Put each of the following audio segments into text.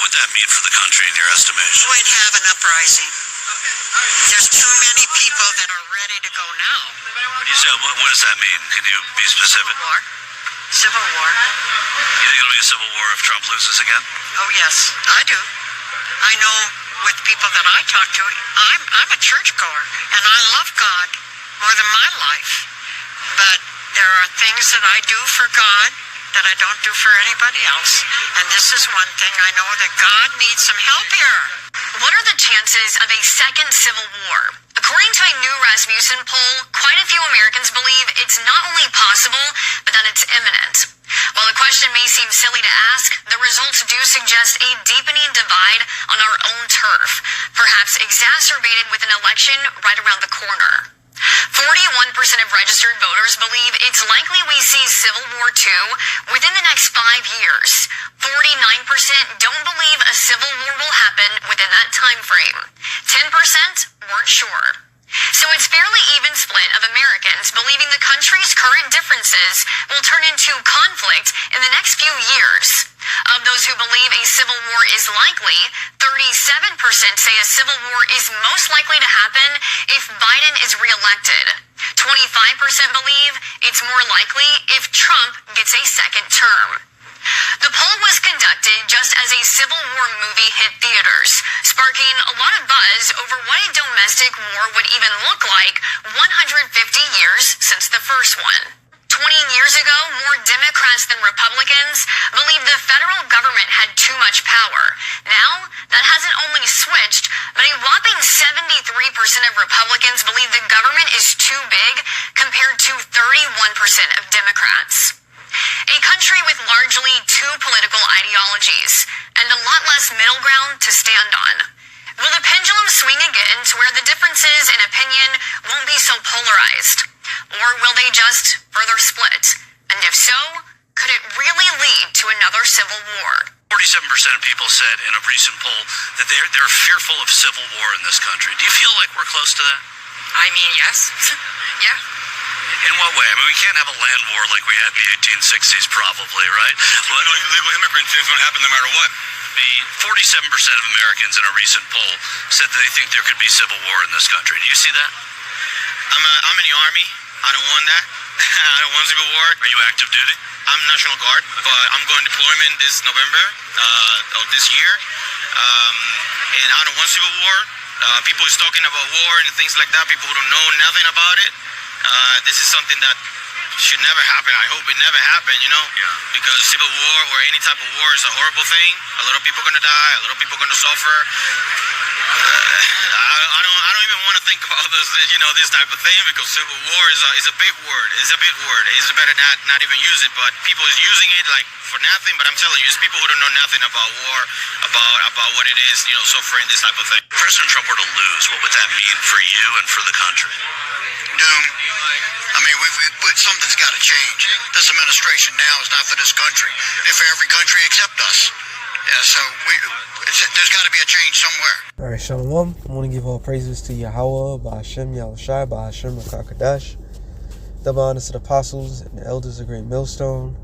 would that mean for the country in your estimation? We'd have an uprising. There's too many people that are ready to go now. When you say, what does that mean? Can you be specific? Civil war. You think it'll be a civil war if Trump loses again? Oh yes, I do. I know with people that I talk to, I'm a churchgoer, and I love God more than my life. But there are things that I do for God that I don't do for anybody else. And this is one thing I know, that God needs some help here. What are the chances of a second civil war? According to a new Rasmussen poll, quite a few Americans believe it's not only possible, but that it's imminent. While the question may seem silly to ask, the results do suggest a deepening divide on our own turf, perhaps exacerbated with an election right around the corner. 41% of registered voters believe it's likely we see Civil War II within the next 5 years. 49% don't believe a civil war will happen within that time frame. 10% weren't sure. So it's fairly even split of Americans believing the country's current differences will turn into conflict in the next few years. Of those who believe a civil war is likely, 37% say a civil war is most likely to happen if Biden is reelected. 25% believe it's more likely if Trump gets a second term. The poll was conducted just as a Civil War movie hit theaters, sparking a lot of buzz over what a domestic war would even look like 150 years since the first one. 20 years ago, more Democrats than Republicans believed the federal government had too much power. Now, that hasn't only switched, but a whopping 73% of Republicans believe the government is too big compared to 31% of Democrats. A country with largely two political ideologies and a lot less middle ground to stand on. Will the pendulum swing again to where the differences in opinion won't be so polarized? Or will they just further split? And if so, could it really lead to another civil war? 47% of people said in a recent poll that they're fearful of civil war in this country. Do you feel like we're close to that? I mean, yes. Yeah. In what way? I mean, we can't have a land war like we had in the 1860s, probably, right? Well, no, illegal immigrants, it's going to happen no matter what. The 47% of Americans in a recent poll said that they think there could be civil war in this country. Do you see that? I'm in the Army. I don't want that. I don't want civil war. Are you active duty? I'm National Guard, but I'm going deployment this November of this year. And I don't want civil war. People is talking about war and things like that. People who don't know nothing about it. This is something that should never happen. I hope it never happen, you know? Yeah. Because civil war or any type of war is a horrible thing. A lot of people are going to die. A lot of people are going to suffer. I don't even want to think about this, you know, this type of thing, because civil war is a big word. It's a big word. It's better not even use it. But people is using it like for nothing. But I'm telling you, it's people who don't know nothing about war, about what it is, you know, suffering, this type of thing. If President Trump were to lose, what would that mean for you and for the country? Doom. I mean, something's got to change. This administration now is not for this country. It's for every country except us. Yeah, so there's got to be a change somewhere. All right, Shalom. I want to give all praises to Yahweh, Ba'ashem Yahushai, Ba'ashem Rakakadash. Double honors to the apostles and the elders of Great Millstone.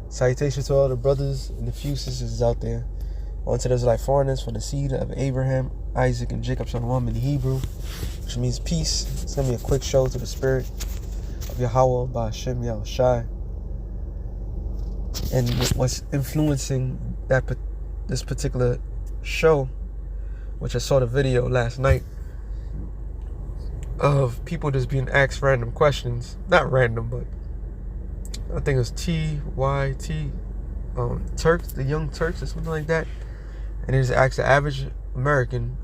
Salutations to all the brothers and the few sisters out there. On to those like foreigners from the seed of Abraham, Isaac, and Jacob, Shalom in the Hebrew, which means peace. It's going to be a quick show to the spirit of Yahweh, Ba'ashem Yahushai. And what's influencing this particular show, which I saw the video last night of people just being asked random questions. Not random, but I think it was TYT, Turks, the Young Turks or something like that. And they just asked the average American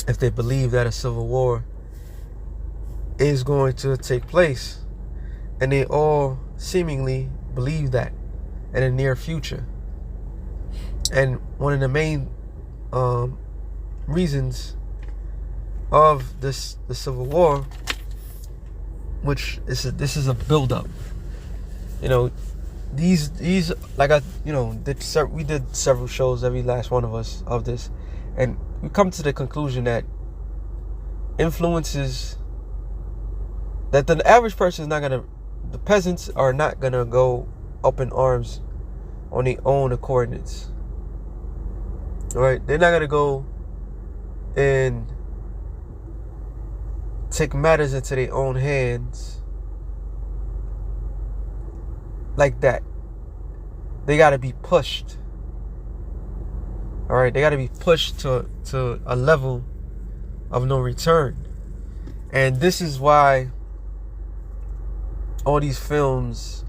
if they believe that a civil war is going to take place. And they all seemingly believe that in the near future. And one of the main reasons of the Civil War, which this is a build-up. You know, these like we did several shows, every last one of us, of this, and we come to the conclusion that influences that the average person is not gonna, the peasants are not gonna go up in arms on their own accordance. Right? They're not gonna go and take matters into their own hands like that. They gotta be pushed. All right, they gotta be pushed to a level of no return. And this is why all these films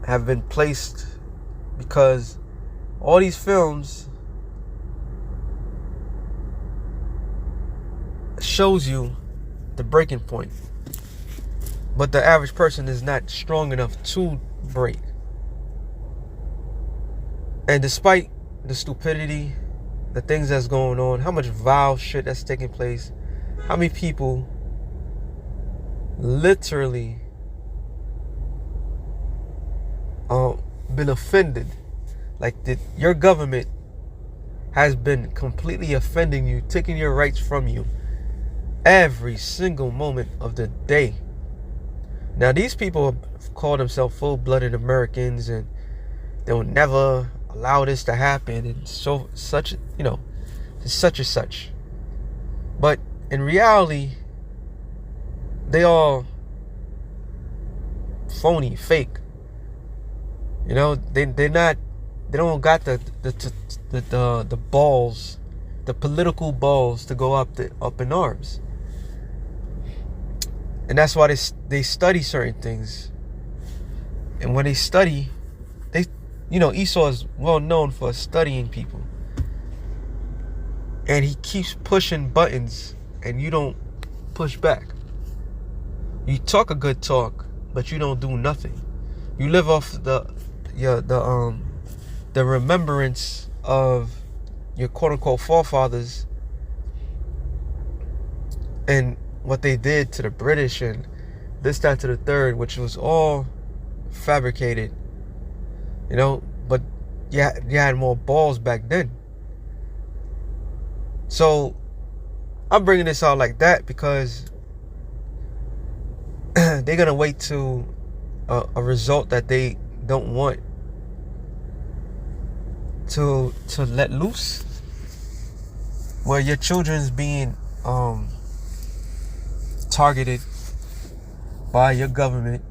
have been placed, because all these films shows you the breaking point, but the average person is not strong enough to break. And despite the stupidity, the things that's going on, how much vile shit that's taking place, how many people literally been offended, like that your government has been completely offending you, taking your rights from you every single moment of the day. Now these people call themselves full-blooded Americans, and they'll never allow this to happen, and such and such. But in reality, they all phony, fake. You know, they don't got the balls, the political balls to go up in arms. And that's why they study certain things. And when they study, Esau is well known for studying people. And he keeps pushing buttons, and you don't push back. You talk a good talk, but you don't do nothing. You live off the remembrance of your quote-unquote forefathers and what they did to the British and this, that, to the third, which was all fabricated, but you had more balls back then. So I'm bringing this out like that because they're gonna wait to a result that they don't want to let loose, where your children's being targeted by your government,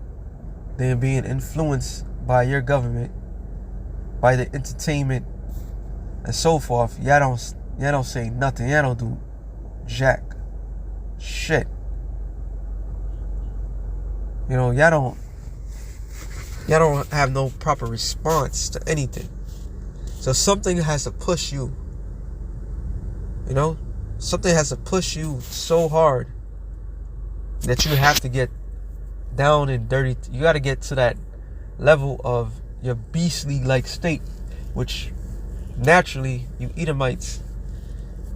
they're being influenced by your government, by the entertainment and so forth. Y'all don't say nothing. Y'all don't do jack shit. Y'all don't have no proper response to anything. So something has to push you. Something has to push you so hard that you have to get down and dirty. You got to get to that level of your beastly like state, which naturally you Edomites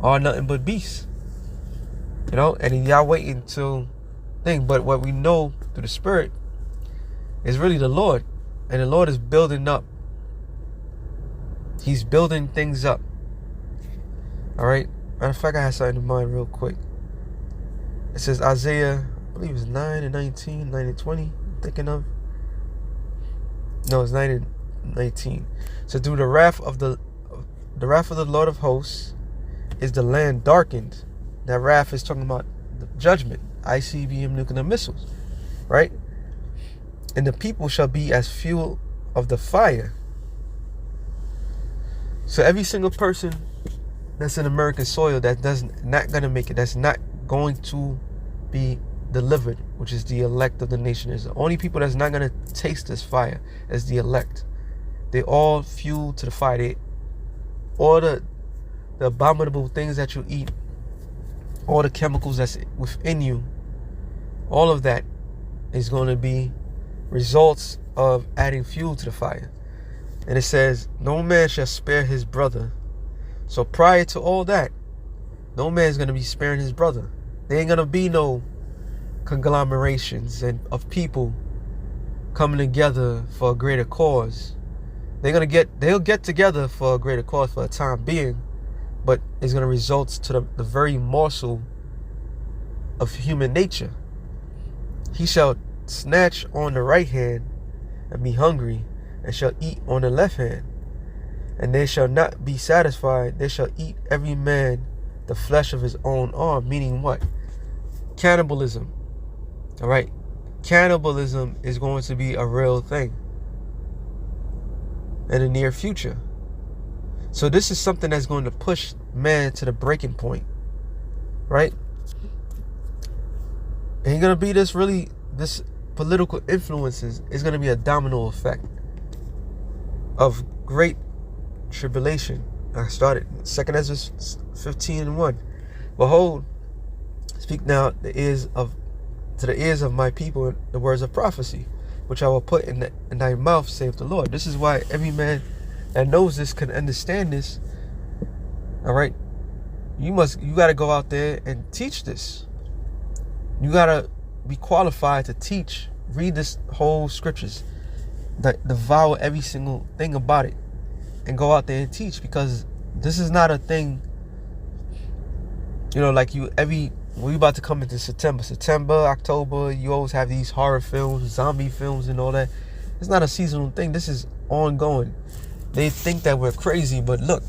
are nothing but beasts. And y'all waiting till thing. But what we know through the Spirit is really the Lord. And the Lord is building up. He's building things up. Alright? Matter of fact, I had something in mind real quick. It says Isaiah, I believe it's 9 and 19, 9 and 20, I'm thinking of. No, it's 9 and 19. So through the wrath of the Lord of hosts is the land darkened. That wrath is talking about the judgment, ICBM nuclear missiles, right? And the people shall be as fuel of the fire. So every single person that's in American soil that not gonna make it, that's not going to be delivered, which is the elect of the nation, is the only people that's not gonna taste this fire as the elect. They all fuel to the fire. All the abominable things that you eat, all the chemicals that's within you, all of that is going to be results of adding fuel to the fire. And it says, no man shall spare his brother. So prior to all that, no man's going to be sparing his brother. There ain't going to be no conglomerations of people coming together for a greater cause. They'll get together for a greater cause for a time being, but it's going to result to the very morsel of human nature. He shall snatch on the right hand and be hungry, and shall eat on the left hand. And they shall not be satisfied. They shall eat every man the flesh of his own arm. Meaning what? Cannibalism. All right. Cannibalism is going to be a real thing in the near future. So this is something that's going to push man to the breaking point. Right? Ain't going to be this political influences is going to be a domino effect of great tribulation. I started 2 Ezra 15:1. Behold, speak now to the ears of my people the words of prophecy, which I will put in thy mouth, saith the Lord. This is why every man that knows this can understand this. All right, you got to go out there and teach this. You got to be qualified to teach, read this whole scriptures, devour every single thing about it, and go out there and teach, because this is not a thing, like we're about to come into September, October, you always have these horror films, zombie films and all that. It's not a seasonal thing. This is ongoing. They think that we're crazy, but look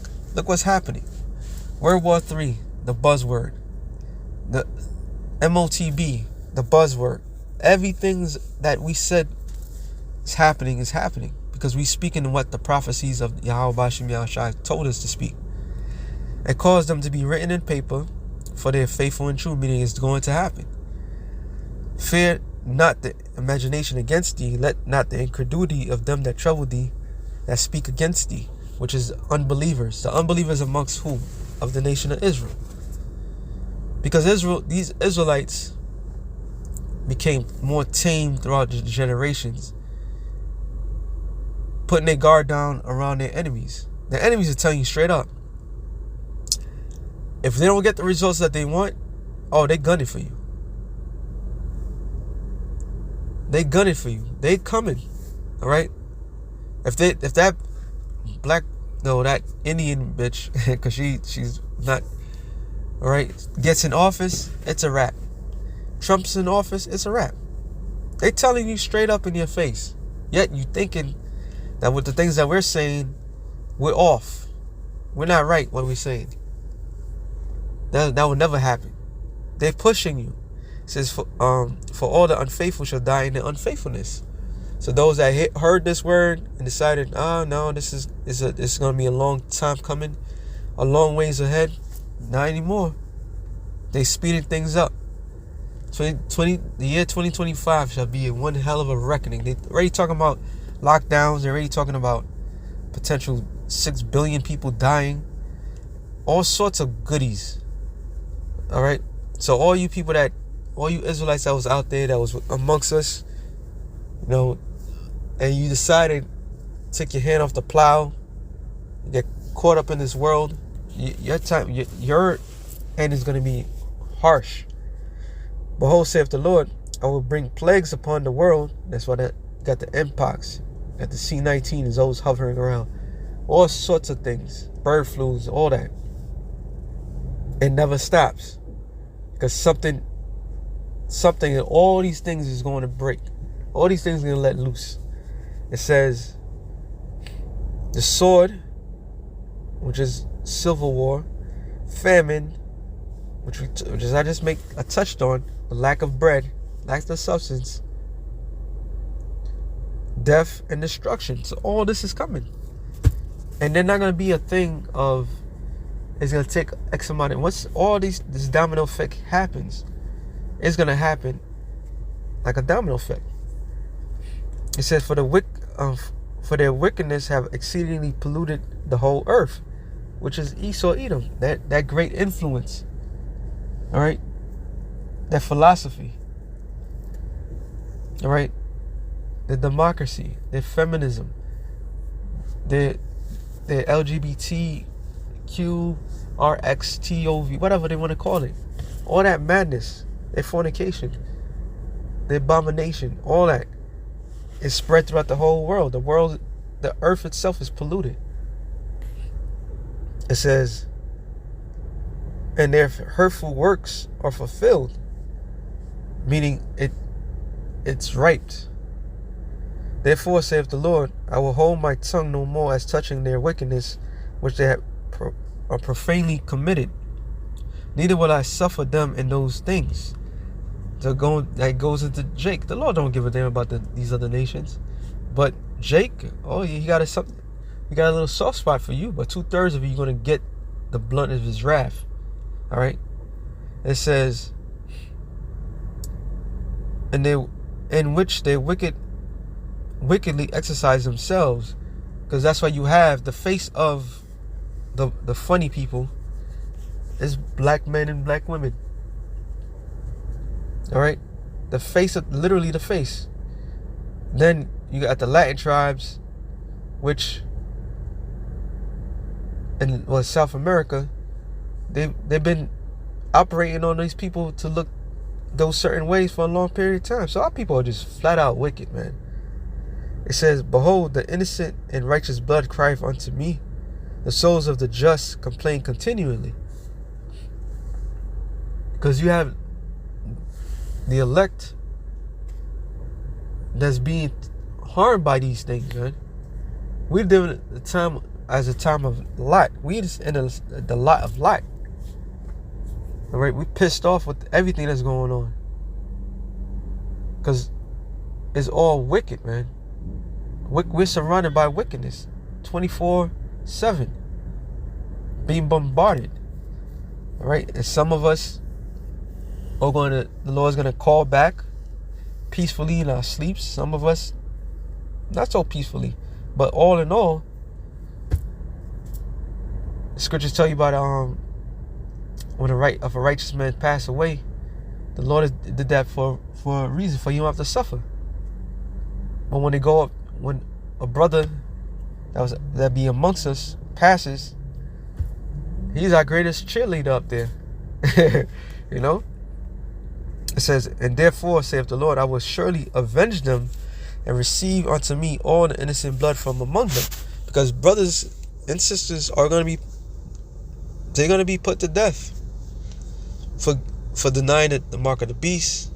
what's happening. World War III, the buzzword. The MOTB, the buzzword. Everything that we said is happening because we speaking in what the prophecies of Yahweh Bashim Yahushua told us to speak. It caused them to be written in paper for their faithful and true, meaning it's going to happen. Fear not the imagination against thee, let not the incredulity of them that trouble thee, that speak against thee, which is unbelievers. The unbelievers amongst whom? Of the nation of Israel. Because these Israelites became more tame throughout the generations, putting their guard down around their enemies. Their enemies are telling you straight up, if they don't get the results that they want, they gunning for you. They gunning for you. They coming. All right. If that that Indian bitch, because she's not, all right, gets in office, it's a wrap. Trump's in office, it's a wrap. They telling you straight up in your face. Yet you thinking that with the things that we're saying, we're off. We're not right what we're saying. That will never happen. They're pushing you. It says, for all the unfaithful shall die in their unfaithfulness. So those that heard this word and decided, no, this is going to be a long time coming, a long ways ahead, not anymore. They speeding things up. The year 2025 shall be one hell of a reckoning. They already talking about lockdowns. They're already talking about potential 6 billion people dying. All sorts of goodies. All right. So all you Israelites that was out there, that was amongst us, and you decided to take your hand off the plow, get caught up in this world, your end is going to be harsh. Behold, saith the Lord, I will bring plagues upon the world. That's why that got the Mpox, got the C-19 is always hovering around. All sorts of things, bird flus, all that. It never stops. Because something in all these things is going to break. All these things are going to let loose. It says, the sword, which is civil war, famine, which I just touched on, the lack of bread, lack of substance, death and destruction. So all this is coming. And they're not going to be a thing of, it's going to take X amount. And once all this domino effect happens, it's going to happen like a domino effect. It says, for their wickedness have exceedingly polluted the whole earth, which is Esau Edom, that great influence. All right, that philosophy. All right, the democracy, their feminism, their LGBTQ, RXTOV, whatever they want to call it, all that madness, their fornication, the abomination, all that is spread throughout the whole world. The earth itself is polluted. It says, and their hurtful works are fulfilled, meaning it's ripe. Therefore, saith the Lord, I will hold my tongue no more as touching their wickedness, which they have profanely committed. Neither will I suffer them in those things. That goes into Jake. The Lord don't give a damn about these other nations. But Jake, he got a little soft spot for you, but 2/3 of you going to get the blunt of his wrath. All right. It says, in which they wickedly exercise themselves, because that's why you have the face of the funny people is black men and black women. All right, the face of literally the face. Then you got the Latin tribes, which in South America, they've been operating on these people to look those certain ways for a long period of time. So our people are just flat out wicked, man. It says, behold, the innocent and righteous blood crieth unto me. The souls of the just complain continually. Because you have the elect that's being harmed by these things, man. We live in a time of Lot. We just in the lot of Lot. All right, we pissed off with everything that's going on. Because it's all wicked, man. We're surrounded by wickedness 24/7, being bombarded. All right, and some of us are the Lord's going to call back peacefully in our sleeps. Some of us, not so peacefully, but all in all, the scriptures tell you about when a righteous man passed away, the Lord did that for a reason, for you don't have to suffer. But when they go up, when a brother that be amongst us passes, he's our greatest cheerleader up there. You know? It says, and therefore, saith the Lord, I will surely avenge them and receive unto me all the innocent blood from among them. Because brothers and sisters are going to be put to death for denying the mark of the beast,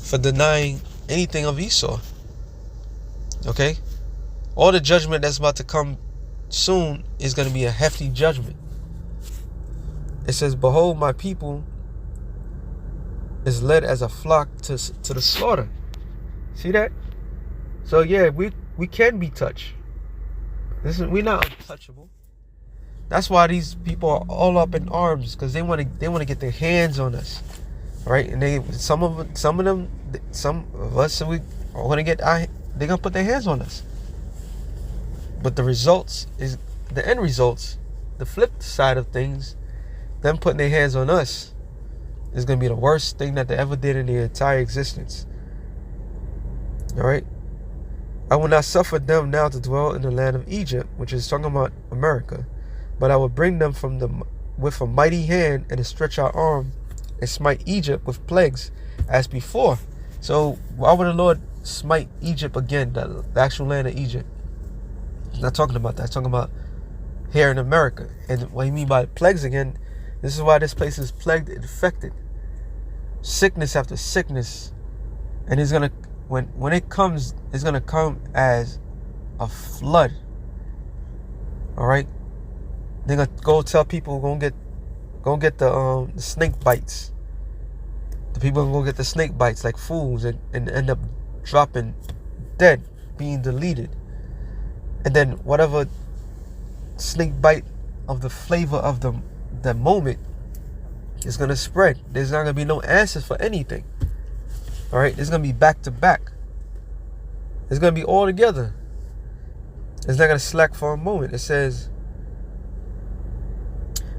for denying anything of Esau. Okay? All the judgment that's about to come soon is going to be a hefty judgment. It says, behold, my people is led as a flock to the slaughter. See that? So yeah, we can be touched. We're not untouchable. That's why these people are all up in arms, because they want to get their hands on us. All right? And some of us we are going to get they're going to put their hands on us. But the end results, the flip side of things, them putting their hands on us, is going to be the worst thing that they ever did in their entire existence. All right? I will not suffer them now to dwell in the land of Egypt, which is talking about America, but I will bring them with a mighty hand and a stretch out arm and smite Egypt with plagues as before. So why would the Lord smite Egypt again, the actual land of Egypt? He's not talking about that. He's talking about here in America. And what you mean by plagues again, this is why this place is plagued and infected. Sickness after sickness. And it's gonna when it comes, it's gonna come as a flood. Alright? They're gonna go tell people go get the snake bites. The people are gonna go get the snake bites like fools and end up dropping dead, being deleted. And then whatever snake bite of the flavor of the moment is going to spread. There's not going to be no answers for anything. All right? It's going to be back to back. It's going to be all together. It's not going to slack for a moment. It says,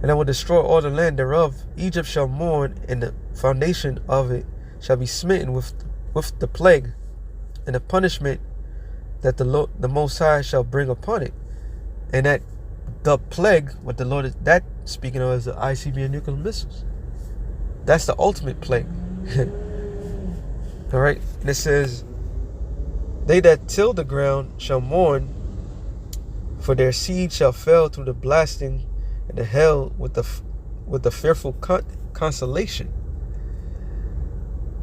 and I will destroy all the land thereof. Egypt shall mourn, and the foundation of it shall be smitten with the plague, and the punishment that the Most High shall bring upon it. And that the plague, what the Lord is that speaking of, is the ICBM nuclear missiles. That's the ultimate plague. All right, and it says, they that till the ground shall mourn, for their seed shall fail through the blasting, and the hell with the fearful consolation.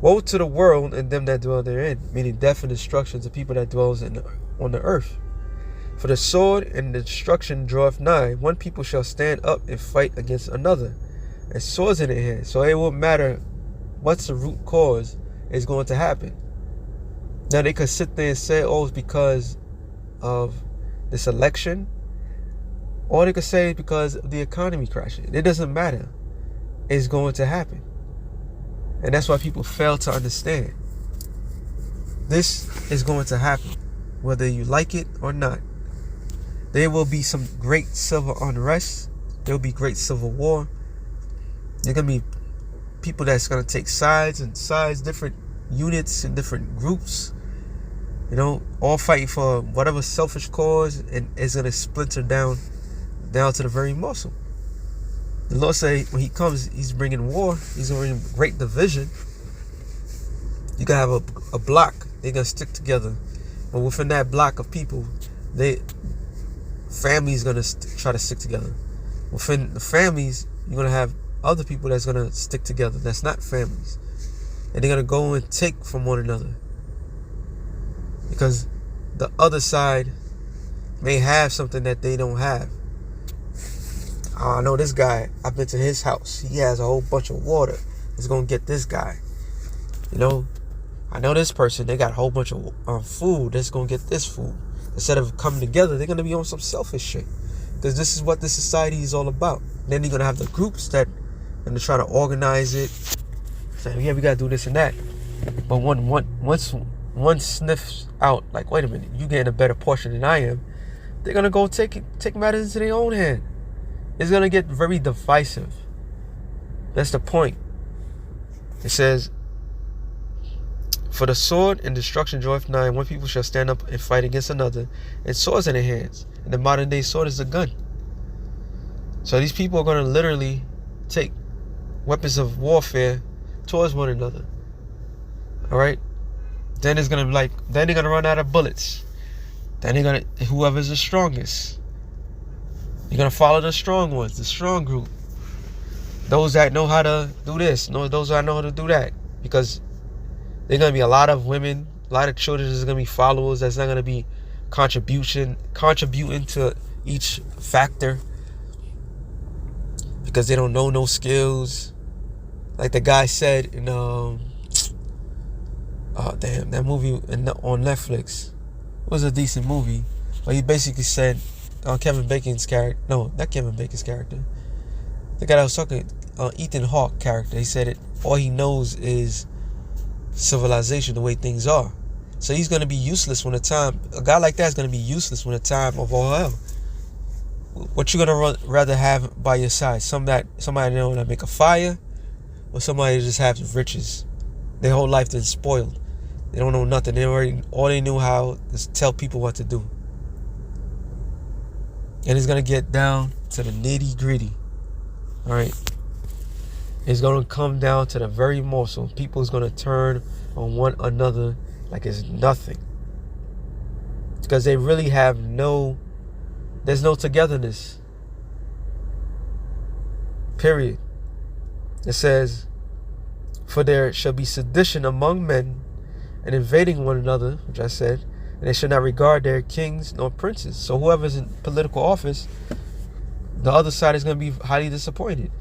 Woe to the world and them that dwell therein, meaning death and destruction to people that dwells on the earth. For the sword and the destruction draweth nigh. One people shall stand up and fight against another, and swords in their hands. So it won't matter what's the root cause is going to happen. Now they could sit there and say, oh, it's because of this election, or they could say it's because of the economy crashing. It doesn't matter. It's going to happen. And that's why people fail to understand. This is going to happen, whether you like it or not. There will be some great civil unrest. There will be great civil war. There are going to be people that's going to take sides, different units and different groups, all fighting for whatever selfish cause, and it's going to splinter down to the very muscle. The Lord say when he comes, he's bringing war. He's going to bring great division. You can have a block. They're going to stick together. But within that block of people, families going to try to stick together. Within the families, you're going to have other people that's going to stick together. That's not families. And they're going to go and take from one another. Because the other side may have something that they don't have. I know this guy, I've been to his house. He has a whole bunch of water. It's going to get this guy. I know this person, they got a whole bunch of food. That's going to get this food. Instead of coming together, they're going to be on some selfish shit. Because this is what this society is all about. Then you're going to have the groups that are going to try to organize it. Say, yeah, we got to do this and that. But once one sniffs out, like, wait a minute, you getting a better portion than I am, they're going to go take matters into their own hand. It's going to get very divisive. That's the point. It says, for the sword and destruction draweth nigh, one people shall stand up and fight against another, and swords in their hands. And the modern day sword is a gun. So these people are going to literally take weapons of warfare towards one another. Alright? Then it's going to be like, then they're going to run out of bullets. Then they're going to, whoever's the strongest. You're going to follow the strong ones, the strong group. Those that know how to do this, those that know how to do that. Because there are going to be a lot of women, a lot of children that's going to be followers that's not going to be contributing to each factor. Because they don't know no skills. Like the guy said in, that movie on Netflix. It was a decent movie. But he basically said, Kevin Bacon's character, no, not Kevin Bacon's character, the guy that was talking, Ethan Hawke character, he said it, all he knows is civilization, the way things are. So he's going to be useless when a guy like that is going to be useless when the time of all hell. What you going to rather have by your side? Somebody know that make a fire, or somebody just have riches? Their whole life been spoiled. They don't know nothing. All they knew how is tell people what to do. And it's going to get down to the nitty gritty. Alright. It's going to come down to the very morsel. People's going to turn on one another like it's nothing. Because they really have there's no togetherness. Period. It says, for there shall be sedition among men, and invading one another, which I said, and they should not regard their kings nor princes. So whoever's in political office, the other side is going to be highly disappointed.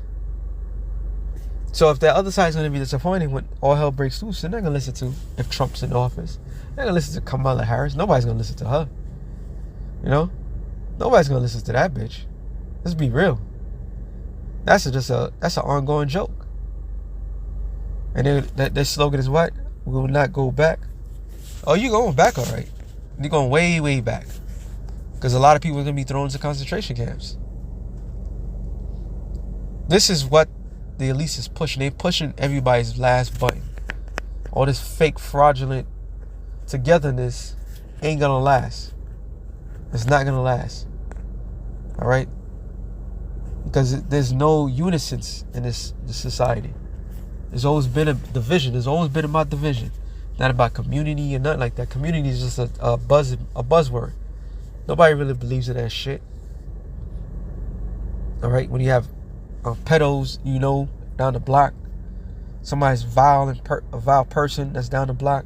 So if the other side is going to be disappointed when all hell breaks loose, they're not going to listen to, if Trump's in office, they're not going to listen to Kamala Harris. Nobody's going to listen to her. Nobody's going to listen to that bitch. Let's be real. That's an ongoing joke. And then their slogan is what? We will not go back. Oh, you going back, all right. You're going way, way back. Because a lot of people are going to be thrown into concentration camps. This is what the elites is pushing. They're pushing everybody's last button. All this fake, fraudulent togetherness ain't going to last. It's not going to last. All right? Because there's no unison in this society. There's always been a division. There's always been about division. Not about community and nothing like that. Community is just a buzzword. Nobody really believes in that shit. All right? When you have pedos, down the block, somebody's a vile person that's down the block,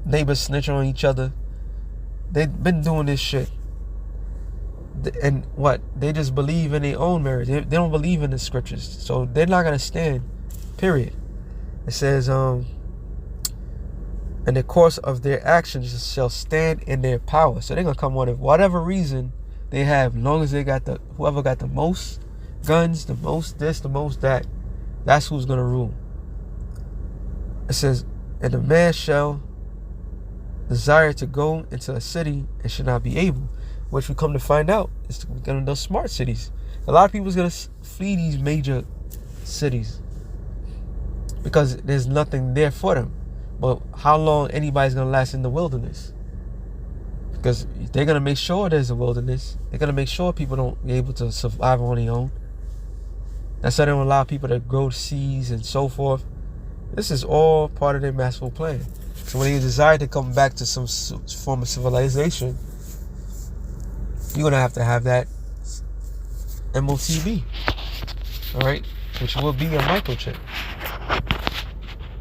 neighbors snitching on each other. They've been doing this shit. And what? They just believe in their own marriage. They don't believe in the scriptures. So they're not going to stand, period. It says, in the course of their actions shall stand in their power. So they're going to come on of whatever reason they have, as long as they got whoever got the most guns, the most this, the most that, that's who's going to rule. It says, and the man shall desire to go into a city and should not be able, which we come to find out is one of those smart cities. A lot of people is going to flee these major cities because there's nothing there for them. But how long anybody's going to last in the wilderness? Because they're going to make sure there's a wilderness. They're going to make sure people don't be able to survive on their own. That's why they don't allow people to grow seeds and so forth. This is all part of their masterful plan. So when they desire to come back to some form of civilization, you're going to have that MOTB. Alright? Which will be a microchip.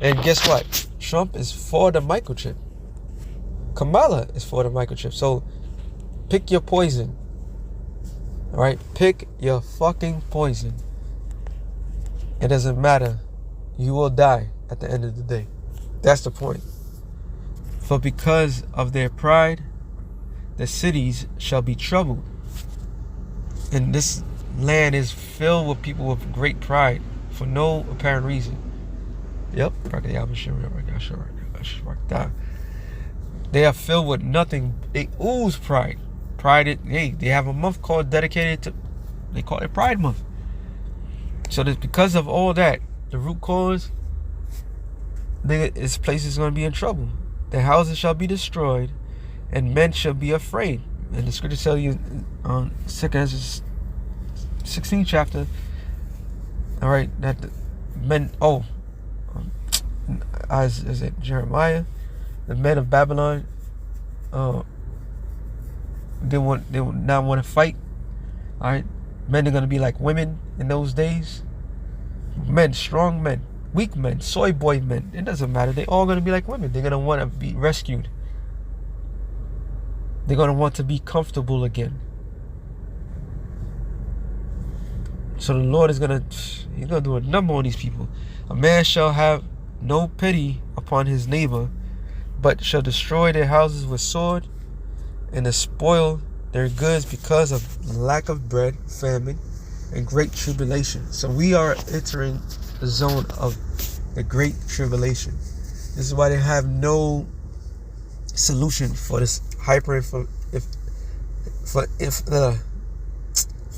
And guess what? Trump is for the microchip. Kamala is for the microchip. So pick your poison. Alright? Pick your fucking poison. It doesn't matter. You will die at the end of the day. That's the point. For because of their pride, the cities shall be troubled. And this land is filled with people with great pride for no apparent reason. Yep. They are filled with nothing. They ooze pride. They have a month called dedicated to, they call it Pride Month. So that because of all that, the root cause, this place is going to be in trouble. The houses shall be destroyed, and men shall be afraid. And the scripture tells you on 2 16th chapter, all right, that the men, is it Jeremiah? The men of Babylon, they would not want to fight. All right, men are going to be like women in those days. Men, strong men, weak men, soy boy men. It doesn't matter. They're all going to be like women. They're going to want to be rescued. They're going to want to be comfortable again. So the Lord is he's going to do a number on these people. A man shall have no pity upon his neighbor, but shall destroy their houses with sword, and despoil their goods because of lack of bread, famine, and great tribulation. So we are entering the zone of the great tribulation. This is why they have no solution for this for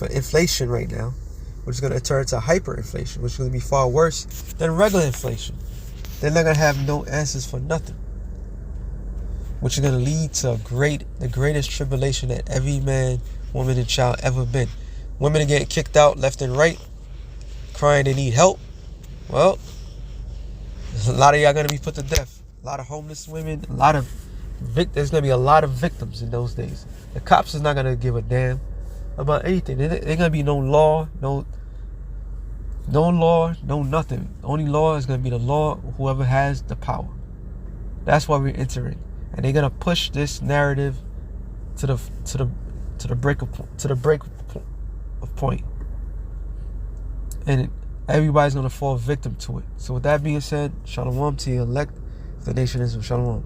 inflation right now, which is going to turn to hyperinflation, which is going to be far worse than regular inflation. They're not going to have no answers for nothing, which is going to lead to the greatest tribulation that every man, woman, and child ever been. Women are getting kicked out left and right, crying they need help. Well, a lot of y'all going to be put to death. A lot of homeless women, there's going to be a lot of victims in those days. The cops is not going to give a damn about anything. There's going to be no law, no nothing. The only law is going to be the law of whoever has the power. That's why we're entering. And they're going to push this narrative to the break of point. And everybody's going to fall victim to it. So with that being said, shalom to the elect of the nation of Israel. Shalom.